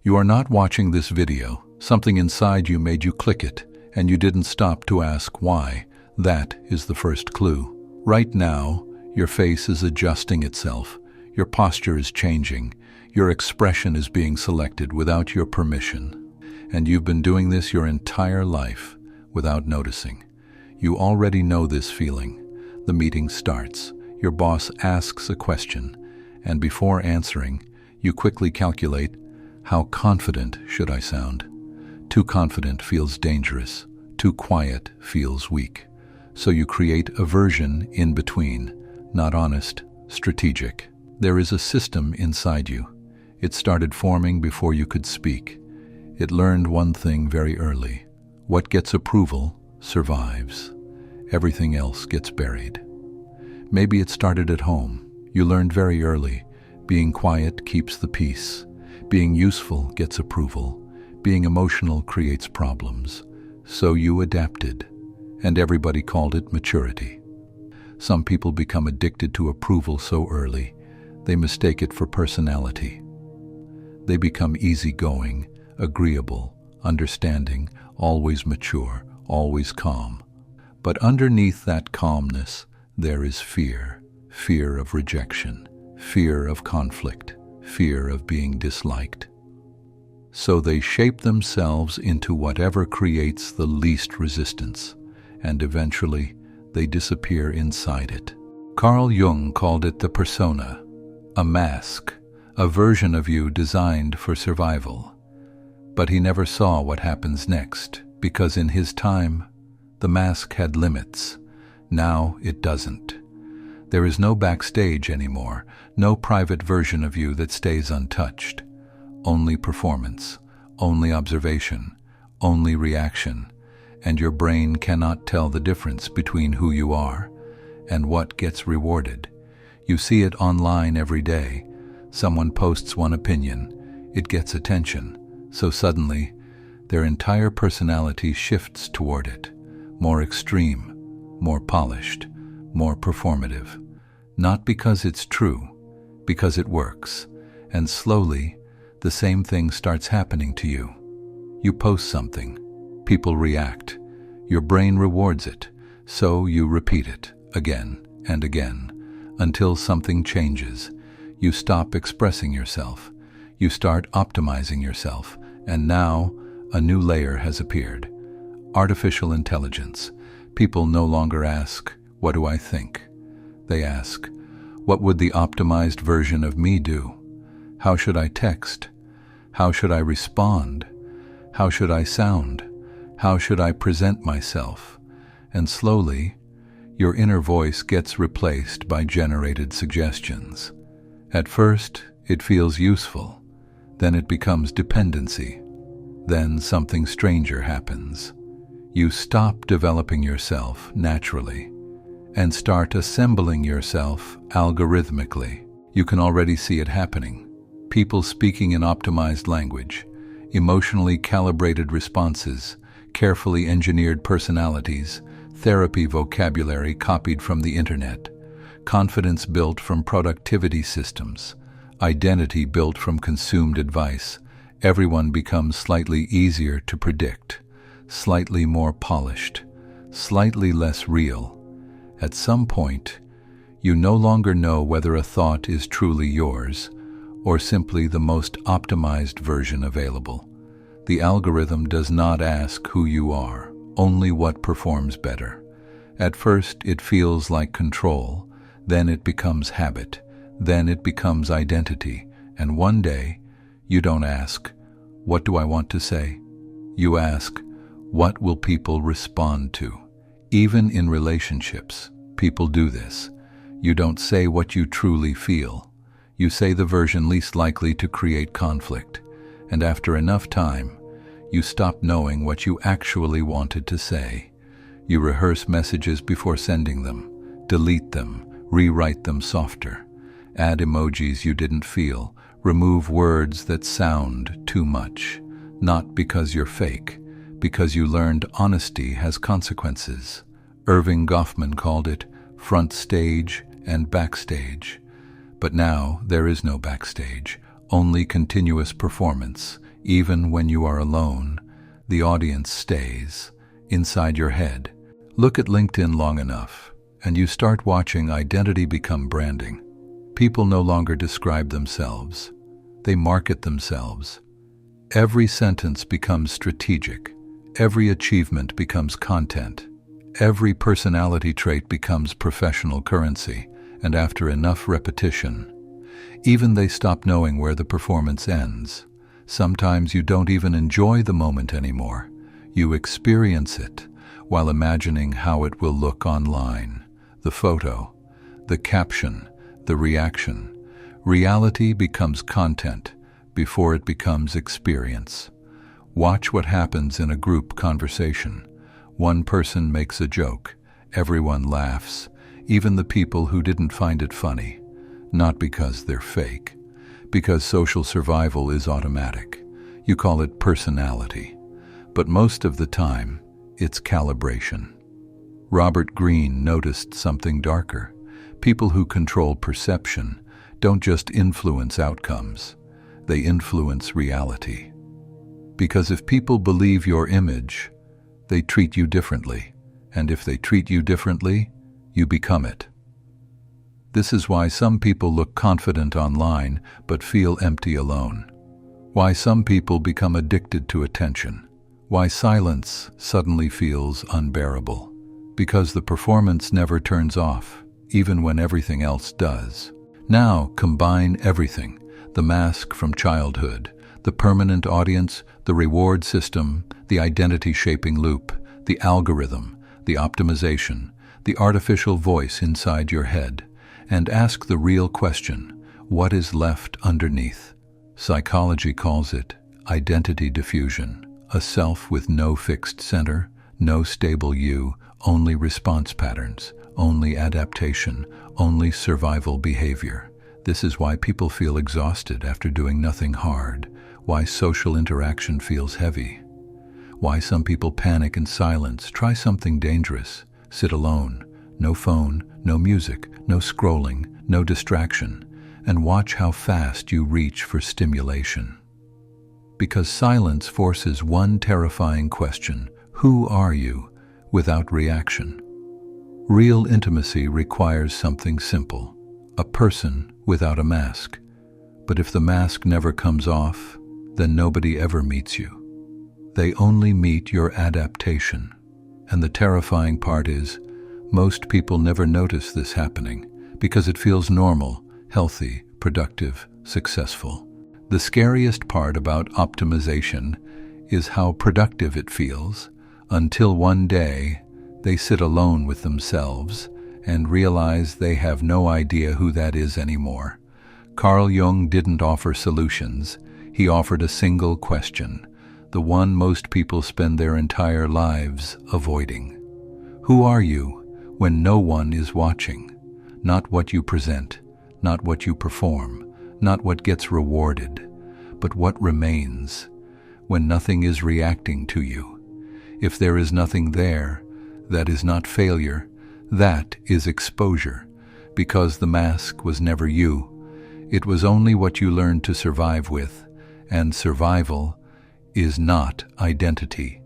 You are not watching this video. Something inside you made you click it, and you didn't stop to ask why. That is the first clue. Right now, your face is adjusting itself. Your posture is changing. Your expression is being selected without your permission. And you've been doing this your entire life without noticing. You already know this feeling. The meeting starts. Your boss asks a question, and before answering, you quickly calculate, how confident should I sound? Too confident feels dangerous. Too quiet feels weak. So you create a version in between, not honest, strategic. There is a system inside you. It started forming before you could speak. It learned one thing very early. What gets approval survives. Everything else gets buried. Maybe it started at home. You learned very early. Being quiet keeps the peace. Being useful gets approval. Being emotional creates problems. So you adapted, and everybody called it maturity. Some people become addicted to approval so early, they mistake it for personality. They become easygoing, agreeable, understanding, always mature, always calm. But underneath that calmness, there is fear. Fear of rejection, fear of conflict, fear of being disliked. So they shape themselves into whatever creates the least resistance, and eventually they disappear inside it. Carl Jung called it the persona, a mask, a version of you designed for survival. But he never saw what happens next, because in his time, the mask had limits. Now it doesn't. There is no backstage anymore, no private version of you that stays untouched. Only performance, only observation, only reaction, and your brain cannot tell the difference between who you are and what gets rewarded. You see it online every day. Someone posts one opinion, it gets attention, so suddenly their entire personality shifts toward it. More extreme, more polished, more performative. Not because it's true, because it works. And slowly, the same thing starts happening to you. You post something, people react, your brain rewards it, so you repeat it again and again until something changes. You stop expressing yourself, you start optimizing yourself, and now a new layer has appeared. Artificial intelligence. People no longer ask, "What do I think?" They ask, "What would the optimized version of me do? How should I text? How should I respond? How should I sound? How should I present myself?" And slowly, your inner voice gets replaced by generated suggestions. At first, it feels useful. Then it becomes dependency. Then something stranger happens. You stop developing yourself naturally and start assembling yourself algorithmically. You can already see it happening. People speaking in optimized language, emotionally calibrated responses, carefully engineered personalities, therapy vocabulary copied from the internet, confidence built from productivity systems, identity built from consumed advice. Everyone becomes slightly easier to predict, slightly more polished, slightly less real. At some point, you no longer know whether a thought is truly yours or simply the most optimized version available. The algorithm does not ask who you are, only what performs better. At first, it feels like control, then it becomes habit, then it becomes identity, and one day, you don't ask, "What do I want to say?" You ask, "What will people respond to?" Even in relationships, people do this. You don't say what you truly feel. You say the version least likely to create conflict. And after enough time, you stop knowing what you actually wanted to say. You rehearse messages before sending them, delete them, rewrite them softer, add emojis you didn't feel, remove words that sound too much. Not because you're fake, because you learned honesty has consequences. Irving Goffman called it front stage and backstage. But now there is no backstage, only continuous performance, Even when you are alone, the audience stays inside your head. Look at LinkedIn long enough, and you start watching identity become branding. People no longer describe themselves. They market themselves. Every sentence becomes strategic. Every achievement becomes content. Every personality trait becomes professional currency, and after enough repetition, even they stop knowing where the performance ends. Sometimes you don't even enjoy the moment anymore. You experience it while imagining how it will look online. The photo, the caption, the reaction. Reality becomes content before it becomes experience. Watch what happens in a group conversation. One person makes a joke. Everyone laughs, even the people who didn't find it funny. Not because they're fake, because social survival is automatic. You call it personality, but most of the time, it's calibration. Robert Greene noticed something darker. People who control perception don't just influence outcomes, they influence reality. Because if people believe your image, they treat you differently, and if they treat you differently, you become it. This is why some people look confident online but feel empty alone. Why some people become addicted to attention. Why silence suddenly feels unbearable. Because the performance never turns off, even when everything else does. Now combine everything: the mask from childhood, the permanent audience, the reward system, the identity-shaping loop, the algorithm, the optimization, the artificial voice inside your head, and ask the real question: what is left underneath? Psychology calls it identity diffusion, a self with no fixed center, no stable you, only response patterns, only adaptation, only survival behavior. This is why people feel exhausted after doing nothing hard, why social interaction feels heavy, why some people panic in silence. Try something dangerous. Sit alone. No phone, no music, no scrolling, no distraction, and watch how fast you reach for stimulation. Because silence forces one terrifying question: who are you? Without reaction. Real intimacy requires something simple: a person without a mask. But if the mask never comes off, then nobody ever meets you. They only meet your adaptation. And the terrifying part is, most people never notice this happening because it feels normal, healthy, productive, successful. The scariest part about optimization is how productive it feels, until one day they sit alone with themselves and realize they have no idea who that is anymore. Carl Jung didn't offer solutions. He offered a single question, the one most people spend their entire lives avoiding. Who are you when no one is watching? Not what you present, not what you perform, not what gets rewarded, but what remains when nothing is reacting to you. If there is nothing there, that is not failure, that is exposure, because the mask was never you. It was only what you learned to survive with, and survival is not identity.